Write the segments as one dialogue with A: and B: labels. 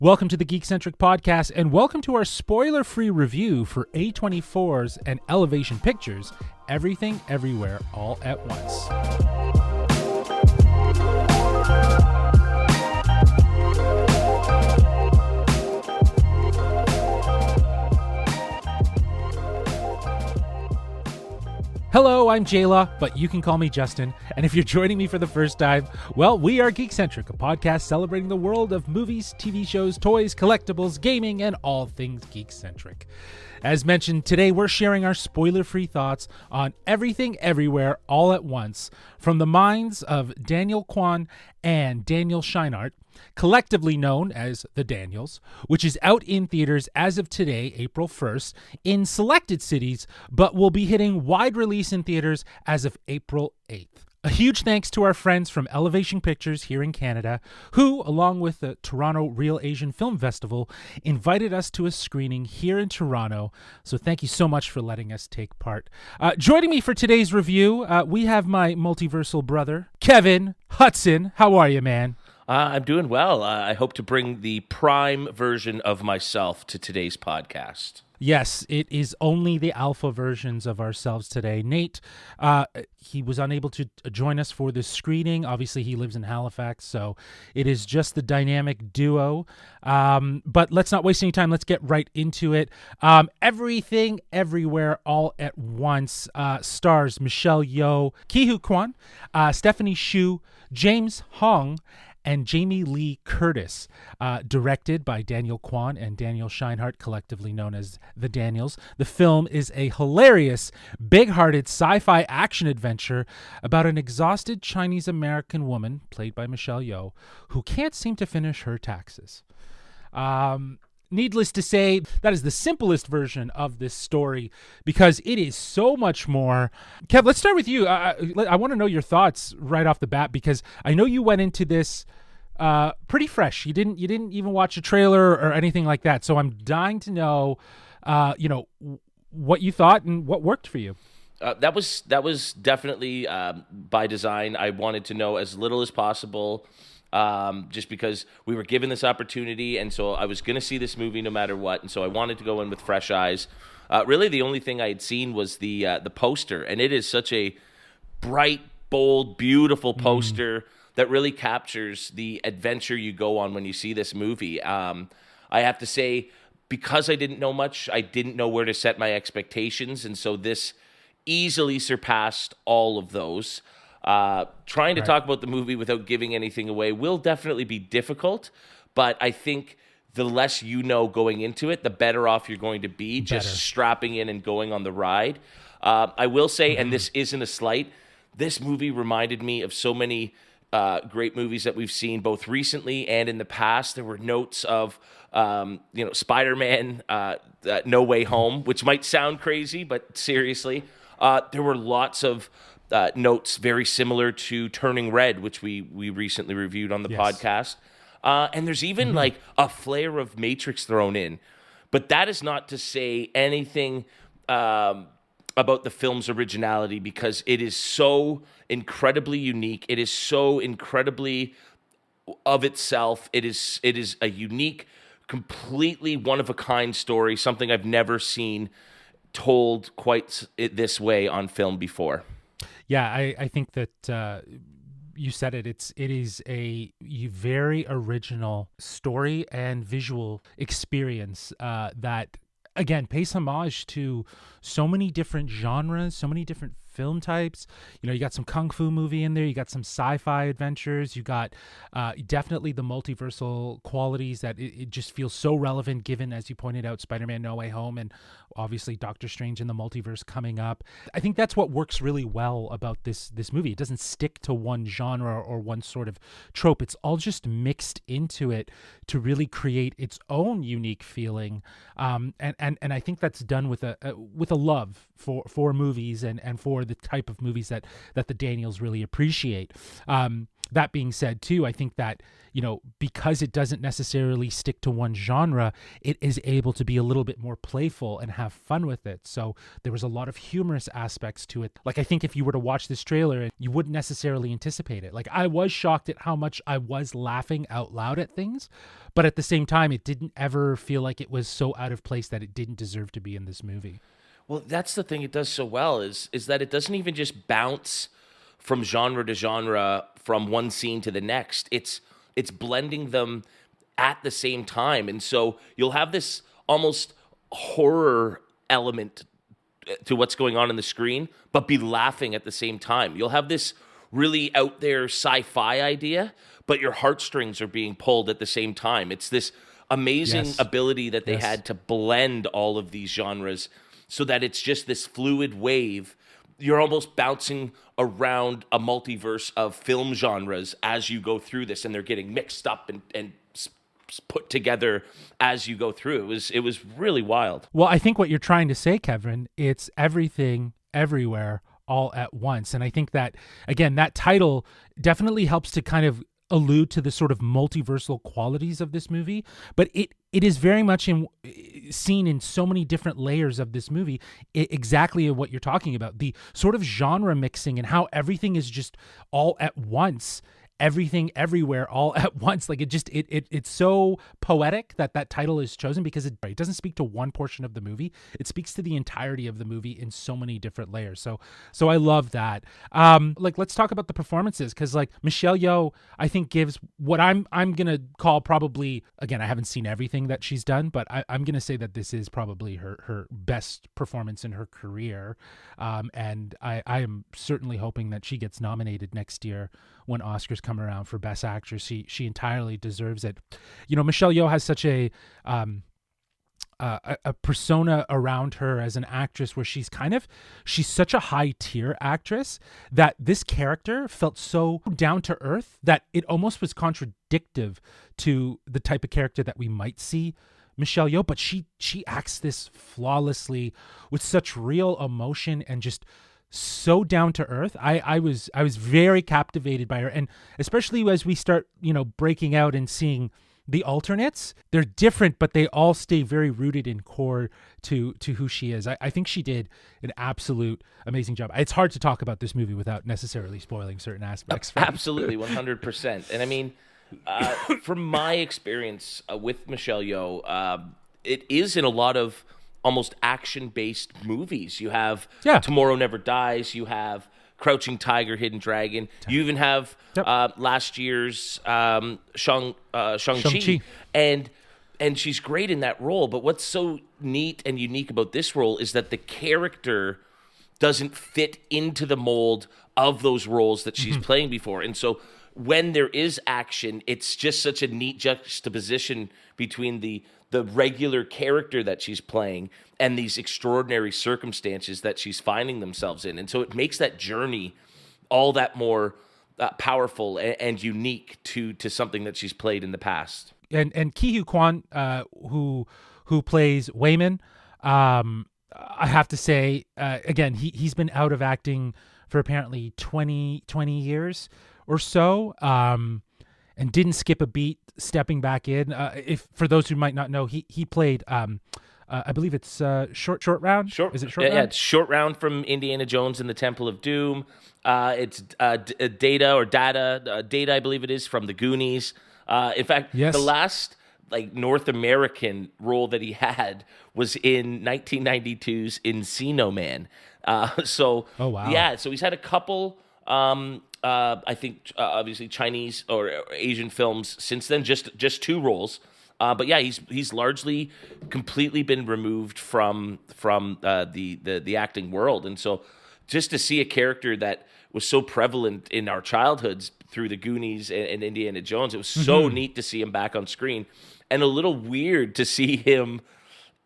A: Welcome to the Geekcentric podcast, and welcome to our spoiler-free review for A24's and Elevation Pictures' Everything Everywhere All at Once. Hello, I'm JLaw, but you can call me Justin. And if you're joining me for the first time, well, we are Geekcentric, a podcast celebrating the world of movies, TV shows, toys, collectibles, gaming, and all things geek-centric. As mentioned, today we're sharing our spoiler-free thoughts on Everything Everywhere All at Once from the minds of Daniel Kwan and Daniel Scheinert, collectively known as the Daniels, which is out in theaters as of today, April 1st, in selected cities, but will be hitting wide release in theaters as of April 8th. A huge thanks to our friends from Elevation Pictures here in Canada, who, along with the Toronto Real Asian Film Festival, invited us to a screening here in Toronto. So thank you so much for letting us take part. Joining me for today's review, we have my multiversal brother, Kevin Hudson. How are you, man?
B: I'm doing well. I hope to bring the prime version of myself to today's podcast.
A: Yes, it is only the alpha versions of ourselves today. Nate, he was unable to join us for this screening. Obviously, he lives in Halifax, so it is just the dynamic duo. But let's not waste any time. Let's get right into it. Everything, Everywhere, All at Once stars Michelle Yeoh, Kwan, Stephanie Hsu, James Hong, and Jamie Lee Curtis, directed by Daniel Kwan and Daniel Scheinert, collectively known as the Daniels. The film is a hilarious, big-hearted sci-fi action adventure about an exhausted Chinese-American woman, played by Michelle Yeoh, who can't seem to finish her taxes. Needless to say, that is the simplest version of this story because it is so much more. Kev, let's start with you. I want to know your thoughts right off the bat because I know you went into this pretty fresh. You didn't even watch a trailer or anything like that. So I'm dying to know, what you thought and what worked for you.
B: That was definitely by design. I wanted to know as little as possible. Just because we were given this opportunity, and so I was going to see this movie no matter what, and so I wanted to go in with fresh eyes. Really, the only thing I had seen was the poster, and it is such a bright, bold, beautiful poster that really captures the adventure you go on when you see this movie. I have to say, because I didn't know much, I didn't know where to set my expectations, and so this easily surpassed all of those. Trying to talk about the movie without giving anything away will definitely be difficult, but I think the less you know going into it, the better off you're going to be just strapping in and going on the ride. I will say, and this isn't a slight, this movie reminded me of so many great movies that we've seen both recently and in the past. There were notes of Spider-Man No Way Home, which might sound crazy, but seriously, there were lots of notes very similar to Turning Red, which we recently reviewed on the podcast. And there's even like a flair of Matrix thrown in. But that is not to say anything about the film's originality because it is so incredibly unique. It is so incredibly of itself. It is a unique, completely one-of-a-kind story, something I've never seen told quite this way on film before.
A: Yeah, I think that you said it. It is a very original story and visual experience that, again, pays homage to so many different genres, so many different film types. You got some kung fu movie in there. You got some sci-fi adventures. You got definitely the multiversal qualities that it just feels so relevant given, as you pointed out, Spider-Man No Way Home and obviously Doctor Strange in the multiverse coming up. I think that's what works really well about this movie. It doesn't stick to one genre or one sort of trope. It's all just mixed into it to really create its own unique feeling. And I think that's done with a love for movies and for the type of movies that the Daniels really appreciate. That being said, too, I think that, because it doesn't necessarily stick to one genre, it is able to be a little bit more playful and have fun with it. So there was a lot of humorous aspects to it. Like, I think if you were to watch this trailer, you wouldn't necessarily anticipate it. Like, I was shocked at how much I was laughing out loud at things, but at the same time, it didn't ever feel like it was so out of place that it didn't deserve to be in this movie.
B: Well, that's the thing it does so well is that it doesn't even just bounce from genre to genre, from one scene to the next. It's blending them at the same time. And so you'll have this almost horror element to what's going on the screen, but be laughing at the same time. You'll have this really out there sci-fi idea, but your heartstrings are being pulled at the same time. It's this amazing ability that they had to blend all of these genres so that it's just this fluid wave. You're almost bouncing around a multiverse of film genres as you go through this, and they're getting mixed up and put together as you go through. It was really wild.
A: Well, I think what you're trying to say, Kevin, it's everything, everywhere, all at once. And I think that, again, that title definitely helps to kind of allude to the sort of multiversal qualities of this movie, but it is very much seen in so many different layers of this movie, exactly what you're talking about, the sort of genre mixing and how everything is just all at once, everything everywhere all at once. Like it's so poetic that title is chosen because it doesn't speak to one portion of the movie. It speaks to the entirety of the movie in so many different layers. So I love that. Let's talk about the performances, because like Michelle Yeoh, I think gives what I'm gonna call, probably, again, I haven't seen everything that she's done, but I'm gonna say that this is probably her best performance in her career. And I am certainly hoping that she gets nominated next year when Oscars come around for Best Actress. She entirely deserves it. Michelle Yeoh has such a persona around her as an actress where she's such a high tier actress that this character felt so down to earth that it almost was contradictive to the type of character that we might see Michelle Yeoh, but she acts this flawlessly with such real emotion and just so down to earth. I was very captivated by her, and especially as we start, breaking out and seeing the alternates, they're different, but they all stay very rooted in core to who she is. I think she did an absolute amazing job. It's hard to talk about this movie without necessarily spoiling certain aspects.
B: Absolutely, 100%. And I mean, from my experience with Michelle Yeoh, it is in a lot of almost action-based movies. You have Tomorrow Never Dies. You have Crouching Tiger, Hidden Dragon. You even have last year's Shang-Chi. And she's great in that role. But what's so neat and unique about this role is that the character doesn't fit into the mold of those roles that she's playing before. And so when there is action, it's just such a neat juxtaposition between the regular character that she's playing and these extraordinary circumstances that she's finding themselves in. And so it makes that journey all that more powerful and unique to something that she's played in the past.
A: And Kwan, who plays Wayman, I have to say, again, he's been out of acting for apparently 20 years or so, and didn't skip a beat stepping back in. If for those who might not know, he played I believe it's short round. Is it short round?
B: Yeah, it's Short Round from Indiana Jones and the Temple of Doom. It's Data, I believe it is, from the Goonies. In fact, the last North American role that he had was in 1992's Encino Man. Oh wow. Yeah, so he's had a couple I think obviously Chinese or Asian films since then, just two roles. But yeah, he's largely completely been removed from the acting world. And so just to see a character that was so prevalent in our childhoods through the Goonies and Indiana Jones, it was so neat to see him back on screen, and a little weird to see him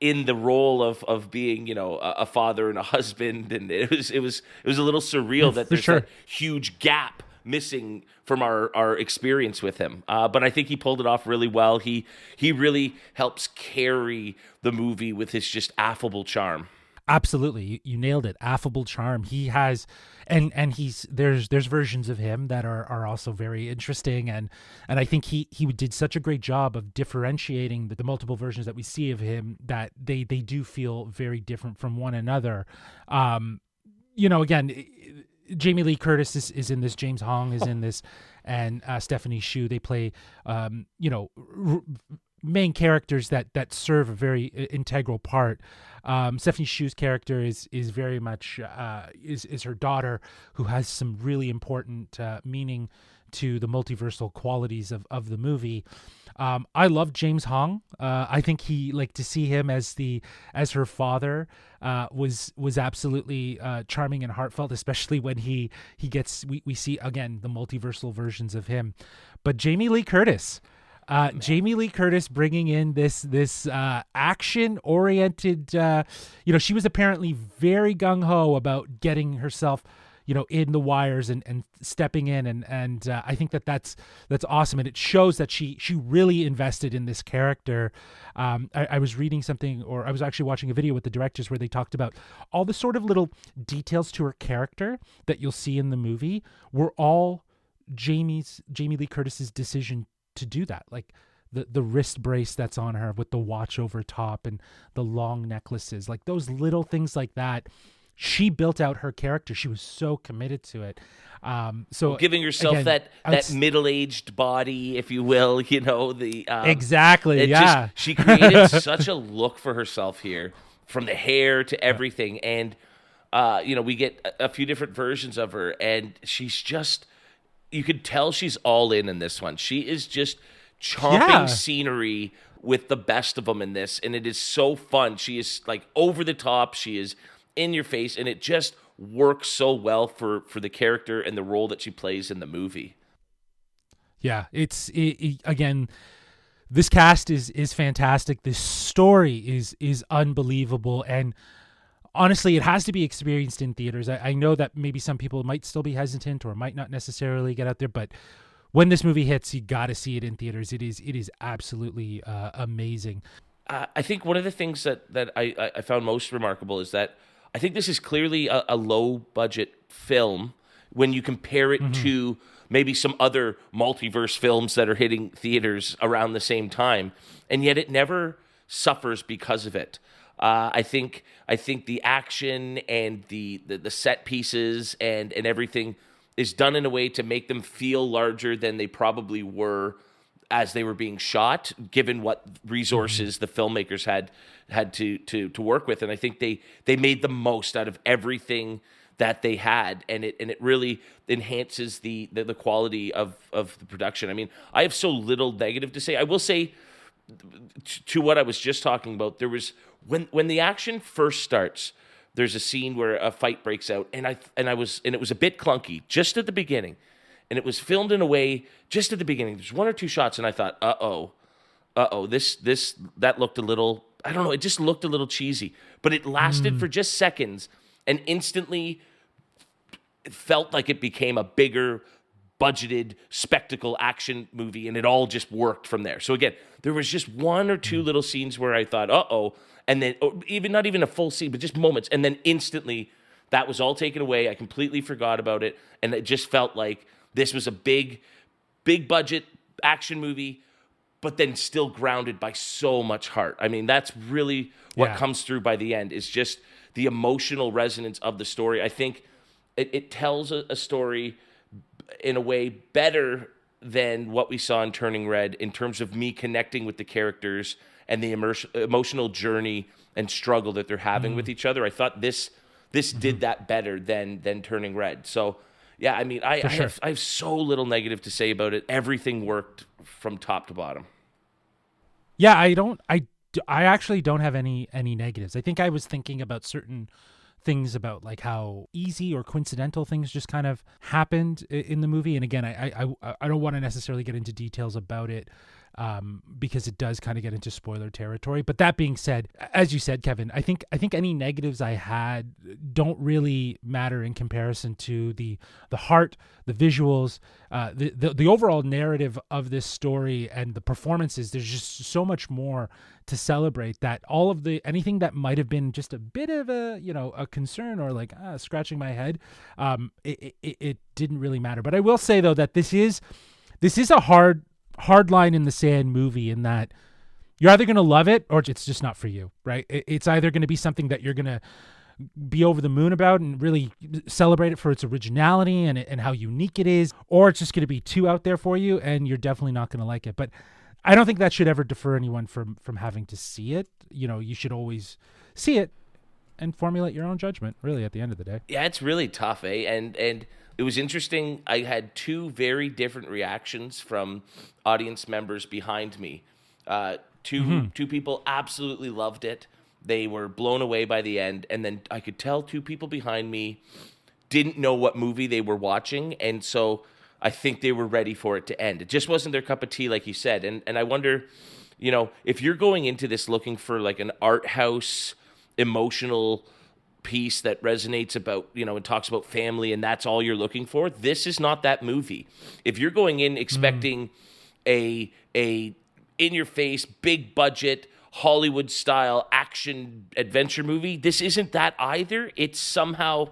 B: in the role of being, a father and a husband. And it was a little surreal that there's that huge gap missing from our experience with him. But I think he pulled it off really well. He really helps carry the movie with his just affable charm.
A: Absolutely, you nailed it. Affable charm. He has, and he's there's versions of him that are also very interesting, and I think he did such a great job of differentiating the multiple versions that we see of him, that they do feel very different from one another. Again, Jamie Lee Curtis is in this. James Hong is in this, and Stephanie Hsu. They play, main characters that serve a very integral part. Stephanie Hsu's character is very much is her daughter, who has some really important meaning to the multiversal qualities of the movie. I love James Hong. I think to see him as her father was absolutely charming and heartfelt, especially when we see again the multiversal versions of him. But Jamie Lee Curtis. Jamie Lee Curtis bringing in this action oriented, she was apparently very gung ho about getting herself, in the wires and stepping in. And I think that's awesome. And it shows that she really invested in this character. I was reading something, or I was actually watching a video with the directors where they talked about all the sort of little details to her character that you'll see in the movie were all Jamie Lee Curtis's decision to do that, like the wrist brace that's on her with the watch over top and the long necklaces, like those little things like that. She built out her character. She was so committed to it. So
B: giving herself again, that middle-aged body, if you will,
A: exactly. Yeah.
B: She created such a look for herself here, from the hair to everything. And, we get a few different versions of her, and she's just, you could tell she's all in this one. She is just chomping scenery with the best of them in this, and it is so fun. She is like over the top. She is in your face, and it just works so well for the character and the role that she plays in the movie.
A: Yeah, again, this cast is fantastic. This story is unbelievable, and honestly, it has to be experienced in theaters. I know that maybe some people might still be hesitant or might not necessarily get out there, but when this movie hits, you got to see it in theaters. It is absolutely amazing.
B: I think one of the things that I found most remarkable is that I think this is clearly a low-budget film when you compare it to maybe some other multiverse films that are hitting theaters around the same time, and yet it never suffers because of it. I think the action and the set pieces and everything is done in a way to make them feel larger than they probably were as they were being shot, given what resources the filmmakers had to work with. And I think they made the most out of everything that they had, and it really enhances the quality of the production. I mean, I have so little negative to say. I will say, to what I was just talking about, there was when the action first starts, there's a scene where a fight breaks out, and it was a bit clunky just at the beginning, and it was filmed in a way just at the beginning. There's one or two shots, and I thought, that looked a little, I don't know, it just looked a little cheesy, but it lasted for just seconds, and instantly it felt like it became a bigger budgeted spectacle action movie, and it all just worked from there. So again, there was just one or two little scenes where I thought, and then not even a full scene, but just moments, and then instantly that was all taken away. I completely forgot about it, and it just felt like this was a big budget action movie, but then still grounded by so much heart. I mean, that's really what comes through by the end, is just the emotional resonance of the story. I think it tells a story in a way better than what we saw in Turning Red, in terms of me connecting with the characters and the emotional journey and struggle that they're having with each other. I thought this did that better than Turning Red. So yeah, I mean, I have so little negative to say about it. Everything worked from top to bottom.
A: Yeah, I actually don't have any negatives. I think I was thinking about certain things about like how easy or coincidental things just kind of happened in the movie. And again, I don't want to necessarily get into details about it. because it does kind of get into spoiler territory. But that being said, as you said, Kevin, I think any negatives I had don't really matter in comparison to the heart, the visuals, the overall narrative of this story and the performances. There's just so much more to celebrate that all of anything that might have been just a bit of a concern or like scratching my head, it didn't really matter. But I will say though that this is a hard line in the sand movie in that you're either going to love it or it's just not for you, right? It's either going to be something that you're going to be over the moon about and really celebrate it for its originality and how unique it is, or it's just going to be too out there for you and you're definitely not going to like it. But I don't think that should ever defer anyone from having to see it. You should always see it and formulate your own judgment, really, at the end of the day.
B: Yeah, it's really tough, eh? And it was interesting. I had two very different reactions from audience members behind me. Two people absolutely loved it. They were blown away by the end. And then I could tell two people behind me didn't know what movie they were watching. And so I think they were ready for it to end. It just wasn't their cup of tea, like you said. And I wonder, if you're going into this looking for like an art house, emotional piece that resonates about, and talks about family, and that's all you're looking for, this is not that movie. If you're going in expecting a in-your-face, big budget, Hollywood-style action adventure movie, this isn't that either. It's somehow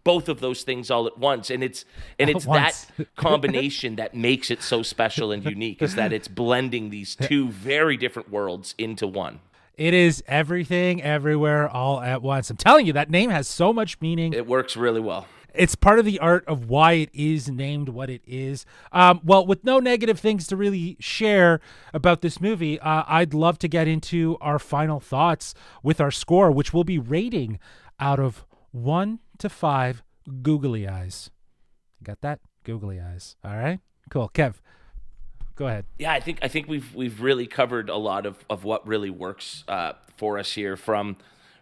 B: both of those things all at once, and it's that combination that makes it so special and unique, is that it's blending these two very different worlds into one.
A: It is everything, everywhere, all at once. I'm telling you, that name has so much meaning.
B: It works really well.
A: It's part of the art of why it is named what it is. Well, with no negative things to really share about this movie, I'd love to get into our final thoughts with our score, which we'll be rating out of 1 to 5 googly eyes. Got that? Googly eyes. All right? Cool. Kev, go ahead.
B: Yeah, I think we've really covered a lot of what really works for us here, from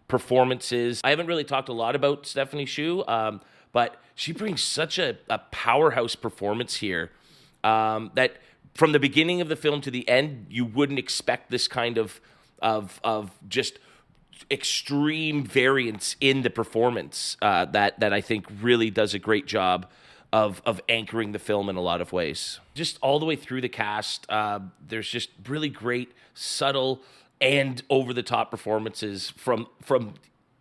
B: performances. I haven't really talked a lot about Stephanie Hsu, but she brings such a powerhouse performance here that from the beginning of the film to the end, you wouldn't expect this kind of just extreme variance in the performance that I think really does a great job of anchoring the film in a lot of ways. Just all the way through the cast, there's just really great, subtle, and over-the-top performances from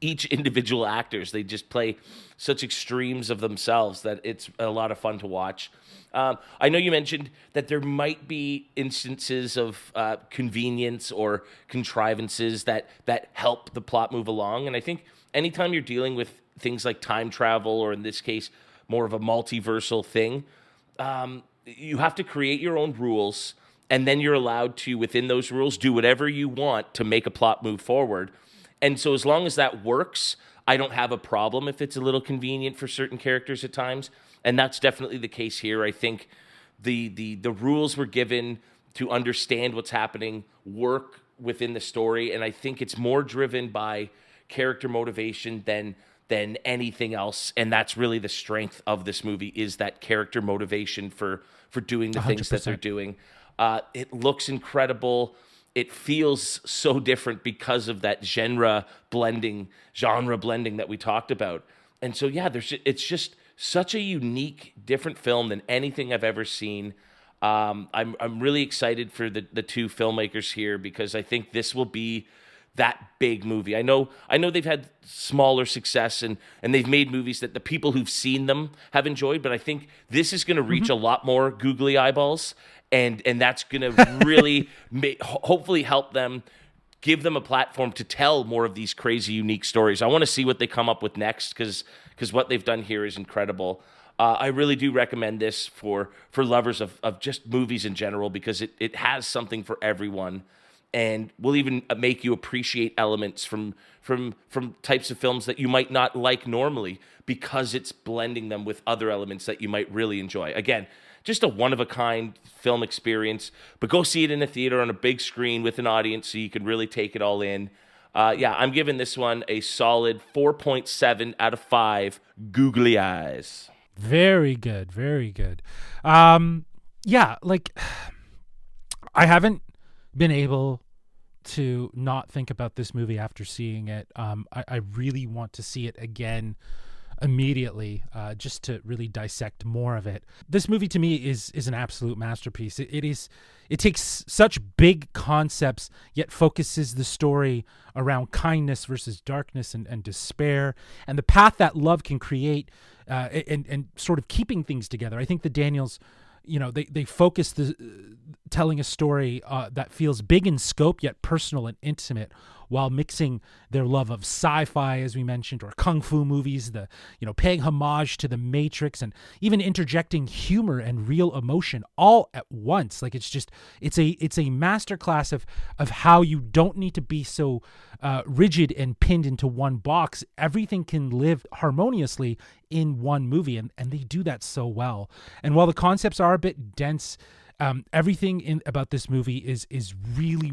B: each individual actors. They just play such extremes of themselves that it's a lot of fun to watch. I know you mentioned that there might be instances of convenience or contrivances that help the plot move along. And I think anytime you're dealing with things like time travel, or in this case, more of a multiversal thing, you have to create your own rules, and then you're allowed to, within those rules, do whatever you want to make a plot move forward. And so as long as that works, I don't have a problem if it's a little convenient for certain characters at times. And that's definitely the case here. I think the rules we're given to understand what's happening work within the story. And I think it's more driven by character motivation than anything else. And that's really the strength of this movie, is that character motivation for doing the 100%. Things that they're doing. It looks incredible. It feels so different because of that genre blending that we talked about. And so, yeah, it's just such a unique, different film than anything I've ever seen. I'm really excited for the two filmmakers here, because I think this will be that big movie. I know they've had smaller success and they've made movies that the people who've seen them have enjoyed, but I think this is going to reach a lot more googly eyeballs. And that's going to really hopefully help them, give them a platform to tell more of these crazy, unique stories. I want to see what they come up with next, because what they've done here is incredible. I really do recommend this for lovers of just movies in general, because it has something for everyone, and will even make you appreciate elements from types of films that you might not like normally, because it's blending them with other elements that you might really enjoy. Again, just a one-of-a-kind film experience, but go see it in a theater on a big screen with an audience so you can really take it all in. I'm giving this one a solid 4.7 out of 5 googly eyes.
A: Very good, very good. I haven't been able to not think about this movie after seeing it. I really want to see it again immediately, just to really dissect more of it. This movie to me is an absolute masterpiece. It takes such big concepts, yet focuses the story around kindness versus darkness and despair, and the path that love can create, and sort of keeping things together. I think the Daniels, they focus telling a story that feels big in scope yet personal and intimate, while mixing their love of sci-fi, as we mentioned, or kung fu movies, paying homage to the Matrix, and even interjecting humor and real emotion all at once. Like it's a masterclass of how you don't need to be so rigid and pinned into one box. Everything can live harmoniously in one movie, and they do that so well. And while the concepts are a bit dense, everything about this movie is really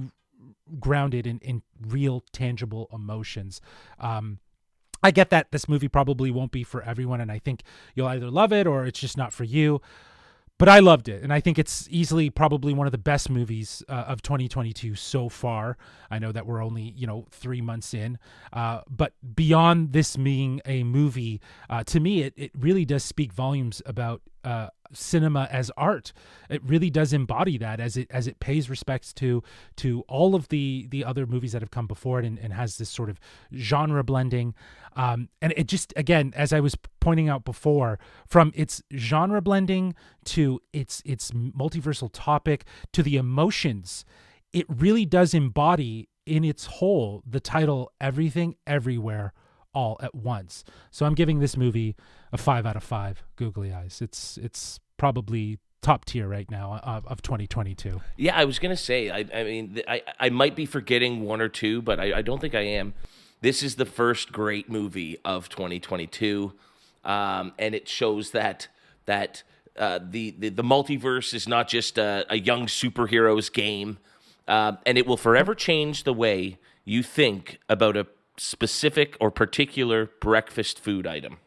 A: grounded in real tangible emotions. I get that this movie probably won't be for everyone, and I think you'll either love it or it's just not for you, but I loved it, and I think it's easily probably one of the best movies of 2022 so far. I know that we're only 3 months in, but beyond this being a movie, to me it really does speak volumes about cinema as art. It really does embody that as it pays respects to all of the other movies that have come before it, and has this sort of genre blending, and it just, again, as I was pointing out before, from its genre blending to its multiversal topic to the emotions, it really does embody in its whole the title Everything Everywhere All at Once. So I'm giving this movie a 5 out of 5 googly eyes. It's probably top tier right now of 2022.
B: Yeah, I was gonna say. I mean, I might be forgetting one or two, but I don't think I am. This is the first great movie of 2022, and it shows that the multiverse is not just a young superheroes game, and it will forever change the way you think about a specific or particular breakfast food item.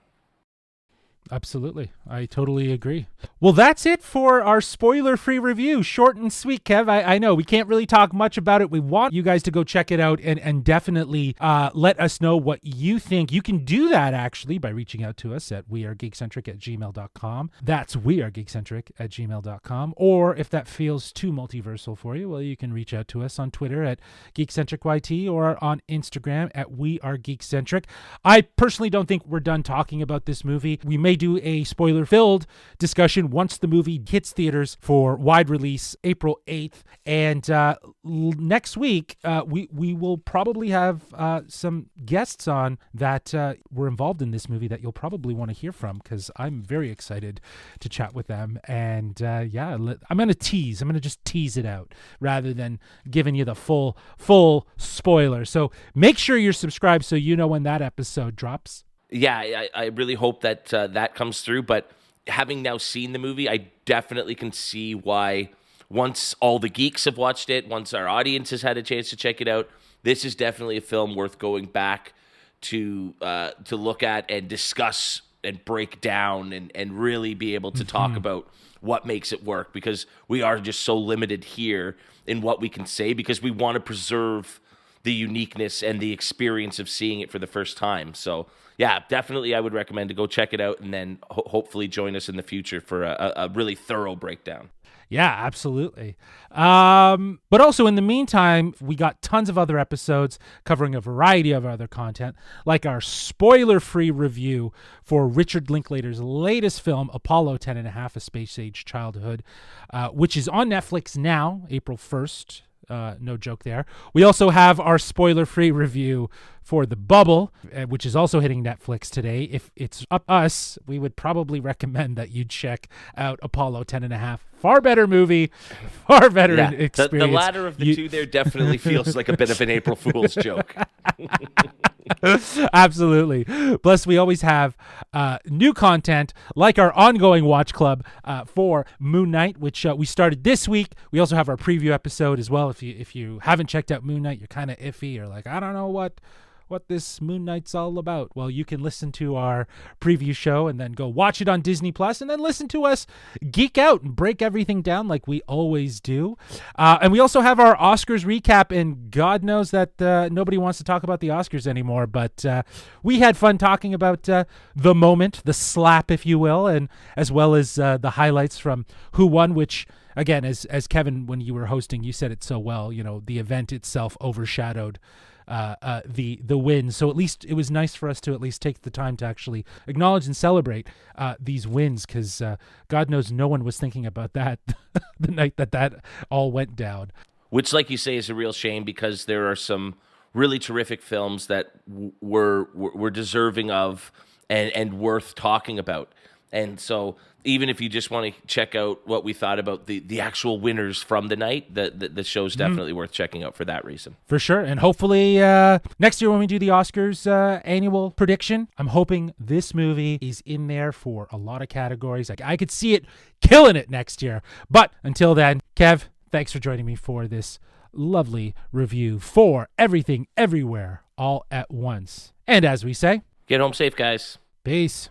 A: Absolutely. I totally agree. Well, that's it for our spoiler-free review. Short and sweet, Kev. I know we can't really talk much about it. We want you guys to go check it out and definitely let us know what you think. You can do that, actually, by reaching out to us at wearegeekcentric@gmail.com. That's wearegeekcentric@gmail.com. Or if that feels too multiversal for you, well, you can reach out to us on Twitter at GeekcentricYT or on Instagram at wearegeekcentric. I personally don't think we're done talking about this movie. We may do a spoiler-filled discussion once the movie hits theaters for wide release April 8th. And next week, we will probably have some guests on that were involved in this movie that you'll probably want to hear from, because I'm very excited to chat with them. And I'm going to just tease it out rather than giving you the full spoiler. So make sure you're subscribed so you know when that episode drops.
B: Yeah, I really hope that that comes through. But having now seen the movie, I definitely can see why, once all the geeks have watched it, once our audience has had a chance to check it out, this is definitely a film worth going back to look at and discuss and break down and really be able to talk about what makes it work, because we are just so limited here in what we can say, because we want to preserve the uniqueness and the experience of seeing it for the first time. So yeah, definitely I would recommend to go check it out, and then hopefully join us in the future for a really thorough breakdown.
A: Yeah, absolutely. But also in the meantime, we got tons of other episodes covering a variety of other content, like our spoiler-free review for Richard Linklater's latest film, Apollo 10.5: A Space Age Childhood, which is on Netflix now, April 1st. No joke there. We also have our spoiler-free review for The Bubble, which is also hitting Netflix today. If it's up us, we would probably recommend that you check out Apollo 10.5. Far better movie, far better experience.
B: The latter of the two there definitely feels like a bit of an April Fool's joke.
A: Absolutely. Plus, we always have new content, like our ongoing watch club for Moon Knight, which we started this week. We also have our preview episode as well. If you haven't checked out Moon Knight, you're kind of iffy, or like, I don't know what what this Moon Knight's all about? Well, you can listen to our preview show and then go watch it on Disney Plus, and then listen to us geek out and break everything down like we always do. And we also have our Oscars recap, and God knows that nobody wants to talk about the Oscars anymore, but we had fun talking about the moment, the slap, if you will, and as well as the highlights from who won, which, again, as Kevin, when you were hosting, you said it so well, the event itself overshadowed the win. So at least it was nice for us to at least take the time to actually acknowledge and celebrate these wins, because God knows no one was thinking about that the night that all went down.
B: Which, like you say, is a real shame, because there are some really terrific films that were deserving of and worth talking about. And so even if you just want to check out what we thought about the actual winners from the night, the show's definitely worth checking out for that reason.
A: For sure. And hopefully next year when we do the Oscars annual prediction, I'm hoping this movie is in there for a lot of categories. Like, I could see it killing it next year. But until then, Kev, thanks for joining me for this lovely review for Everything Everywhere All at Once. And as we say,
B: get home safe, guys.
A: Peace.